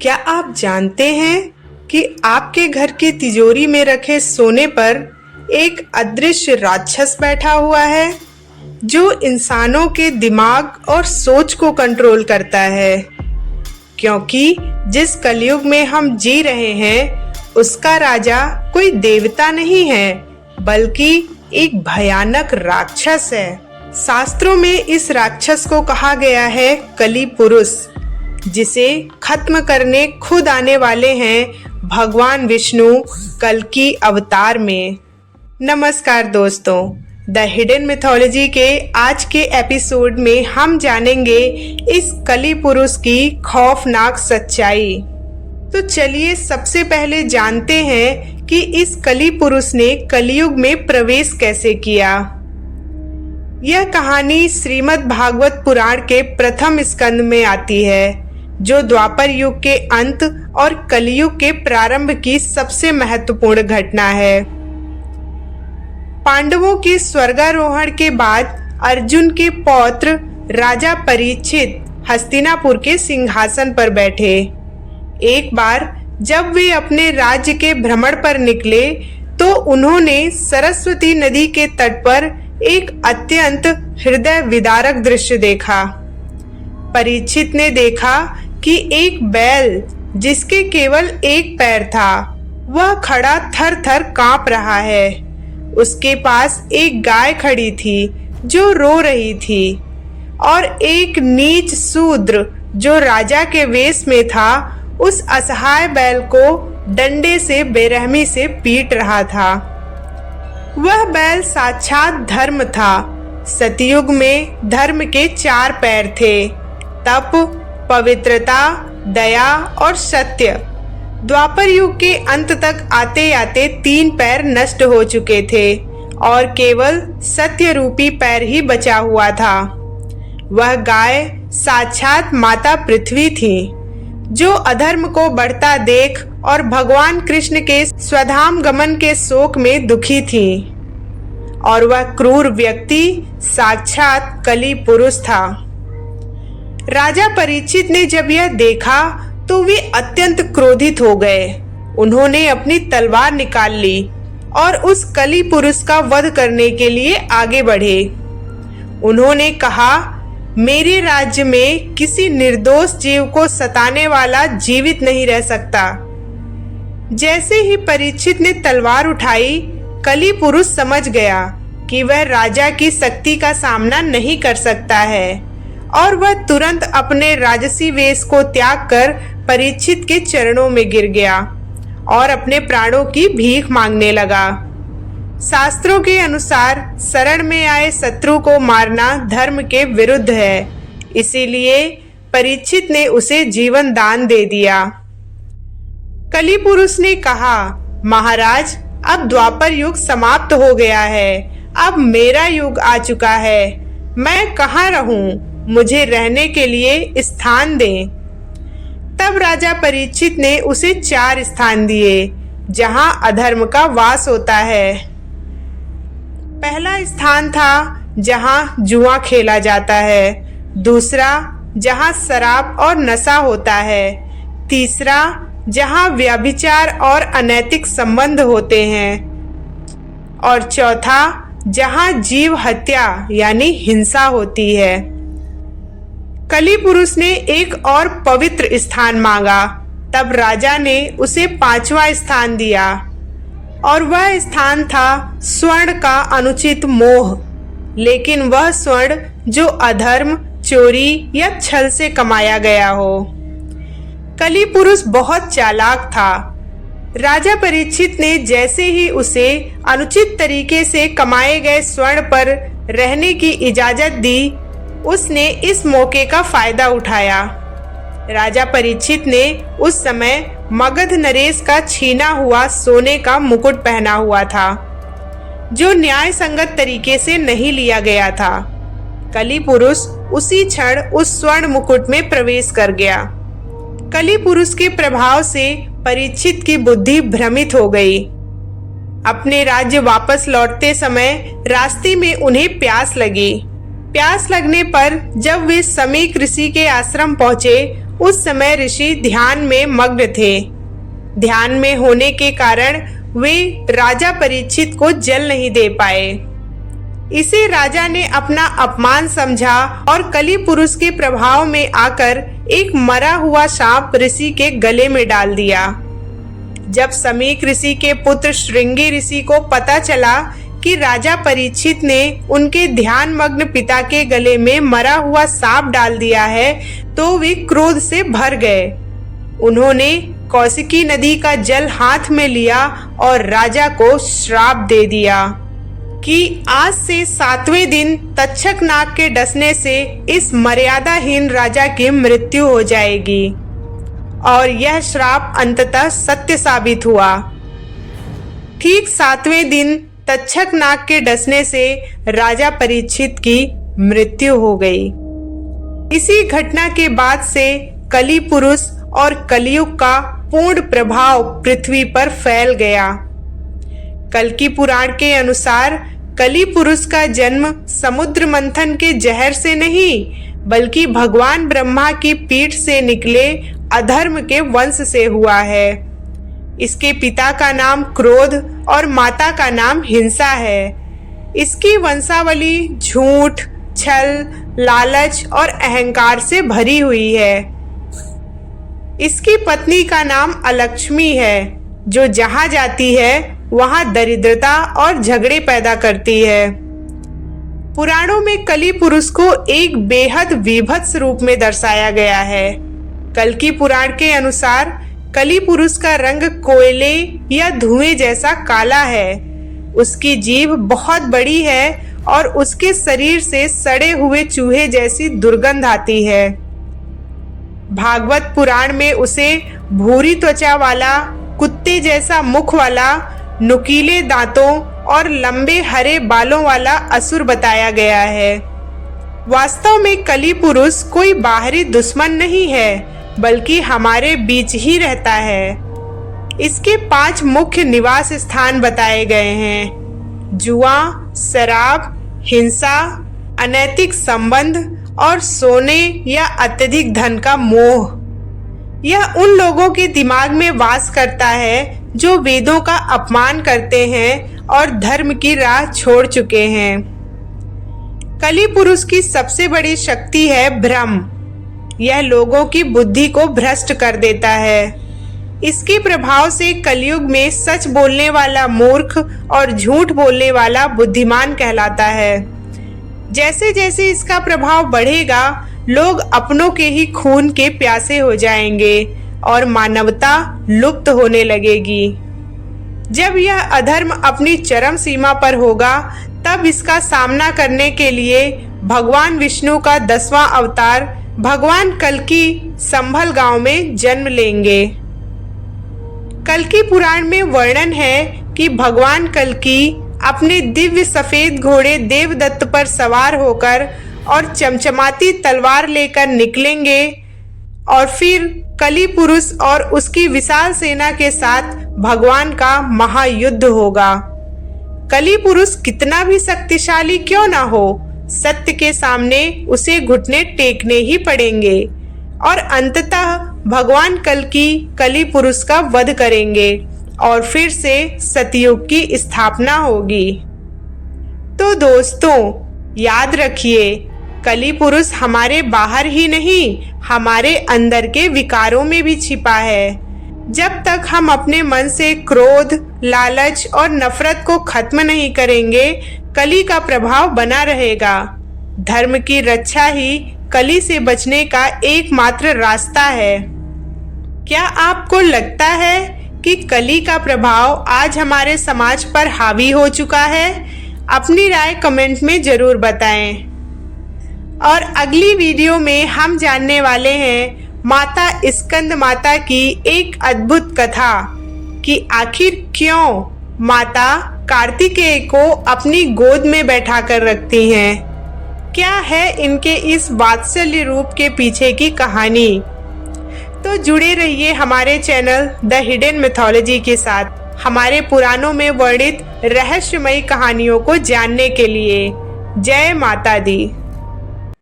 क्या आप जानते हैं कि आपके घर की तिजोरी में रखे सोने पर एक अदृश्य राक्षस बैठा हुआ है जो इंसानों के दिमाग और सोच को कंट्रोल करता है। क्योंकि जिस कलयुग में हम जी रहे हैं उसका राजा कोई देवता नहीं है बल्कि एक भयानक राक्षस है। शास्त्रों में इस राक्षस को कहा गया है कली पुरुष, जिसे खत्म करने खुद आने वाले हैं भगवान विष्णु कल्कि अवतार में। नमस्कार दोस्तों, द हिडन मिथोलॉजी के आज के एपिसोड में हम जानेंगे इस कली पुरुष की खौफनाक सच्चाई। तो चलिए सबसे पहले जानते हैं कि इस कली पुरुष ने कलयुग में प्रवेश कैसे किया। यह कहानी श्रीमद् भागवत पुराण के प्रथम स्कंद में आती है, जो द्वापर युग के अंत और कलयुग के प्रारंभ की सबसे महत्वपूर्ण घटना है। पांडवों के स्वर्गारोहण के बाद अर्जुन के पौत्र राजा परीक्षित हस्तिनापुर के सिंहासन पर बैठे। एक बार जब वे अपने राज्य के भ्रमण पर निकले तो उन्होंने सरस्वती नदी के तट पर एक अत्यंत हृदय विदारक दृश्य देखा। परीक्षित ने देखा कि एक बैल जिसके केवल एक पैर था वह खड़ा थर थर कांप रहा है। उसके पास एक गाय खड़ी थी जो रो रही थी और एक नीच शूद्र जो राजा के वेश में था उस असहाय बैल को डंडे से बेरहमी से पीट रहा था। वह बैल साक्षात धर्म था। सतयुग में धर्म के 4 पैर थे, तप, पवित्रता, दया और सत्य। द्वापर युग के अंत तक आते आते 3 पैर नष्ट हो चुके थे और केवल सत्य रूपी पैर ही बचा हुआ था। वह गाय साक्षात माता पृथ्वी थी, जो अधर्म को बढ़ता देख और भगवान कृष्ण के स्वधाम गमन के शोक में दुखी थी। और वह क्रूर व्यक्ति साक्षात कली पुरुष था। राजा परीक्षित ने जब यह देखा तो वे अत्यंत क्रोधित हो गए। उन्होंने अपनी तलवार निकाल ली और उस कली पुरुष का वध करने के लिए आगे बढ़े। उन्होंने कहा, मेरे राज्य में किसी निर्दोष जीव को सताने वाला जीवित नहीं रह सकता। जैसे ही परीक्षित ने तलवार उठाई, कली पुरुष समझ गया कि वह राजा की शक्ति का सामना नहीं कर सकता है और वह तुरंत अपने राजसी वेश को त्याग कर परीक्षित के चरणों में गिर गया और अपने प्राणों की भीख मांगने लगा। शास्त्रों के अनुसार शरण में आए शत्रु को मारना धर्म के विरुद्ध है, इसीलिए परीक्षित ने उसे जीवन दान दे दिया। कली पुरुष ने कहा, महाराज, अब द्वापर युग समाप्त हो गया है, अब मेरा युग आ चुका है। मैं कहाँ रहूं? मुझे रहने के लिए स्थान दें। तब राजा परीक्षित ने उसे 4 स्थान दिए जहां अधर्म का वास होता है। पहला स्थान था जहां जुआ खेला जाता है, दूसरा जहां शराब और नशा होता है, तीसरा जहां व्यभिचार और अनैतिक संबंध होते हैं और चौथा जहां जीव हत्या यानी हिंसा होती है। कली पुरुष ने एक और पवित्र स्थान मांगा। तब राजा ने उसे 5वां स्थान दिया और वह स्थान था स्वर्ण का अनुचित मोह, लेकिन वह स्वर्ण जो अधर्म, चोरी या छल से कमाया गया हो। कली पुरुष बहुत चालाक था। राजा परीक्षित ने जैसे ही उसे अनुचित तरीके से कमाए गए स्वर्ण पर रहने की इजाजत दी, उसने इस मौके का फायदा उठाया। राजा परीक्षित ने उस समय मगध नरेश का छीना हुआ सोने का मुकुट पहना हुआ था, जो न्याय संगत तरीके से नहीं लिया गया था। कली पुरुष उसी क्षण उस स्वर्ण मुकुट में प्रवेश कर गया। कली पुरुष के प्रभाव से परीक्षित की बुद्धि भ्रमित हो गई। अपने राज्य वापस लौटते समय रास्ते में उन्हें प्यास लगी। प्यास लगने पर जब वे समीक ऋषि के आश्रम पहुंचे उस समय ऋषि ध्यान में मग्न थे। ध्यान में होने के कारण वे राजा परीक्षित को जल नहीं दे पाए। इसे राजा ने अपना अपमान समझा और कली पुरुष के प्रभाव में आकर एक मरा हुआ सांप ऋषि के गले में डाल दिया। जब समीक ऋषि के पुत्र श्रृंगी ऋषि को पता चला कि राजा परीक्षित ने उनके ध्यान मग्न पिता के गले में मरा हुआ सांप डाल दिया है, तो वे क्रोध से भर गए। उन्होंने कौशिकी नदी का जल हाथ में लिया और राजा को श्राप दे दिया कि आज से 7वें दिन तक्षक नाग के डसने से इस मर्यादाहीन राजा की मृत्यु हो जाएगी। और यह श्राप अंततः सत्य साबित हुआ। ठीक 7वें दिन तक्षक नाग के डसने से राजा परीक्षित की मृत्यु हो गई। इसी घटना के बाद से कली पुरुष और कलयुग का पूर्ण प्रभाव पृथ्वी पर फैल गया। कल्कि पुराण के अनुसार कली पुरुष का जन्म समुद्र मंथन के जहर से नहीं, बल्कि भगवान ब्रह्मा की पीठ से निकले अधर्म के वंश से हुआ है। इसके पिता का नाम क्रोध और माता का नाम हिंसा है। इसकी वंशावली झूठ, छल, लालच और अहंकार से भरी हुई है। इसकी पत्नी का नाम अलक्ष्मी है, जो जहां जाती है वहां दरिद्रता और झगड़े पैदा करती है। पुराणों में कली पुरुष को एक बेहद विभत्स रूप में दर्शाया गया है। कल्कि पुराण के अनुसार कली पुरुष का रंग कोयले या धुएं जैसा काला है। उसकी जीभ बहुत बड़ी है और उसके शरीर से सड़े हुए चूहे जैसी दुर्गंध आती है। भागवत पुराण में उसे भूरी त्वचा वाला, कुत्ते जैसा मुख वाला, नुकीले दांतों और लंबे हरे बालों वाला असुर बताया गया है। वास्तव में कली पुरुष कोई बाहरी दुश्मन नहीं है, बल्कि हमारे बीच ही रहता है। इसके 5 मुख्य निवास स्थान बताए गए हैं: जुआ, शराब, हिंसा, अनैतिक संबंध और सोने या अत्यधिक धन का मोह। यह उन लोगों के दिमाग में वास करता है जो वेदों का अपमान करते हैं और धर्म की राह छोड़ चुके हैं। कली पुरुष की सबसे बड़ी शक्ति है भ्रम। यह लोगों की बुद्धि को भ्रष्ट कर देता है। इसके प्रभाव से कलयुग में सच बोलने वाला मूर्ख और झूठ बोलने वाला बुद्धिमान कहलाता है। जैसे जैसे इसका प्रभाव बढ़ेगा, लोग अपनों के ही खून के प्यासे हो जाएंगे और मानवता लुप्त होने लगेगी। जब यह अधर्म अपनी चरम सीमा पर होगा, तब इसका सामना करने के लिए भगवान विष्णु का 10वां अवतार भगवान कल्कि संभल गांव में जन्म लेंगे। कल्कि पुराण में वर्णन है कि भगवान कल्कि अपने दिव्य सफेद घोड़े देवदत्त पर सवार होकर और चमचमाती तलवार लेकर निकलेंगे और फिर कली पुरुष और उसकी विशाल सेना के साथ भगवान का महायुद्ध होगा। कली पुरुष कितना भी शक्तिशाली क्यों ना हो, सत्य के सामने उसे घुटने टेकने ही पड़ेंगे और अंततः भगवान कल्कि कली पुरुष का वध करेंगे और फिर से सतयुग की स्थापना होगी। तो दोस्तों, याद रखिए, कली पुरुष हमारे बाहर ही नहीं, हमारे अंदर के विकारों में भी छिपा है। जब तक हम अपने मन से क्रोध, लालच और नफरत को खत्म नहीं करेंगे, कली का प्रभाव बना रहेगा। धर्म की रक्षा ही कली से बचने का एकमात्र रास्ता है। क्या आपको लगता है कि कली का प्रभाव आज हमारे समाज पर हावी हो चुका है? अपनी राय कमेंट में जरूर बताएं। और अगली वीडियो में हम जानने वाले हैं माता स्कंद माता की एक अद्भुत कथा कि आखिर क्यों माता कार्तिकेय को अपनी गोद में बैठा कर रखती हैं। क्या है इनके इस वात्सल्य रूप के पीछे की कहानी? तो जुड़े रहिए हमारे चैनल द हिडन मिथोलॉजी के साथ, हमारे पुराणों में वर्णित रहस्यमयी कहानियों को जानने के लिए। जय माता दी।